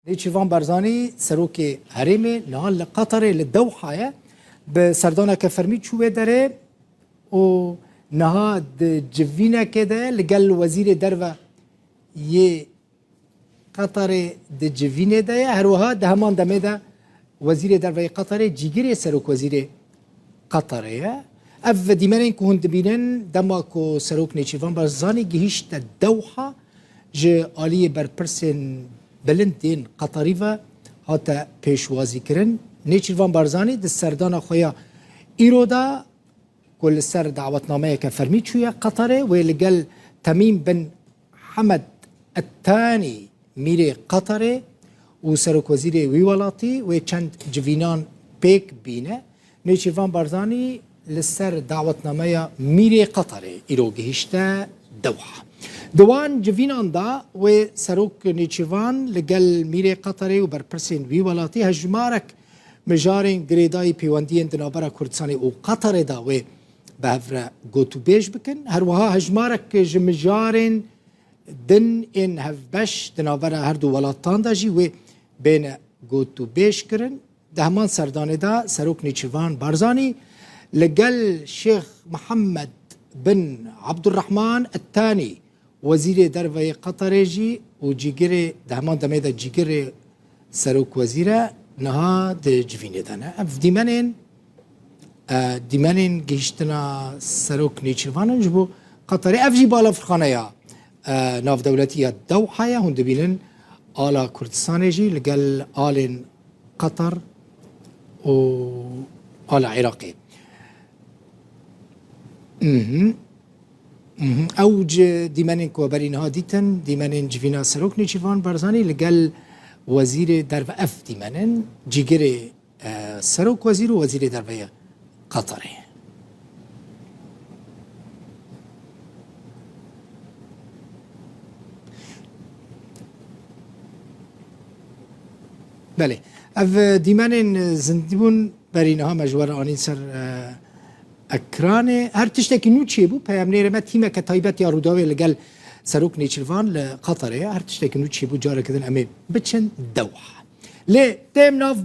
نيتشيفان بارزاني سروكي هرمي نهال لقطر للدوحة بسردانا كفرمي شو بدره و نهاد جفينا كده لقال وزير درفة يه قطر دجفينه ده هروها ده همان دمه ده وزير درفة قطر جيجري سروك وزير قطر اف ديمانين كو هند بينن دماكو سروك نيتشيفان بارزاني جهشت الدوحة ج آلية برپرسن بلندين قطريفا هاتا پیشوازی کرن نيتشيفان بارزاني ده سردان خويا إيرودا كل سر دعوتنامه كفرميت شوية قطر ولقال تميم بن حمد الثاني ميري قطر وسروك وزير ويولاتي وچند جوينان بيك بينه نيتشيفان بارزاني لسر دعوتنامه ميري قطر إيرو جهشتا دوحة دوان جوینان دا و سروک نیچیوان لگل میره قطری و برپرسین ویولاتي هجمارك مجارين گریدای پیوندین دنابرا کردستانی و قطر دا و بهفره گوتو بیش بکن هروها هجمارك جمجارين دن ان هفبش دنابرا هر دو ولاتان دا جی و بین گوتو بیش کرن ده همان سردانه دا سروک نیچیوان بارزاني لگل شيخ محمد بن عبد الرحمن الثاني وزير درفة قطر جي وجيجري دهمان دميدا جيجري سروك وزيرة نها دي جفيني دانا اف ديمانين جيشتنا سروك نيتشيفانا جبو قطري اف جي بالا فرخانيا ناف دولتية الدوحة هند بيلن آلا كردستان جي لقال آلين قطر و آلا عراقي اوج ديمانين كوبرين هاديتن ديمانين جفينا سروك نيتشيفان بارزاني لقال وزير درفة اف ديمانين جيجري سروك وزير درفة قطري بله اف ديمانين زندبون برينها مجوار آنين سر اکرانه هر تشتکی نوچی بو پیامنیر ما تیمه که تایبت یا روداوی لگل سروک نیچلوان لقطره هر تشتکی نوچی بو جاره کدن امی بچن دوحه لی تیم ناف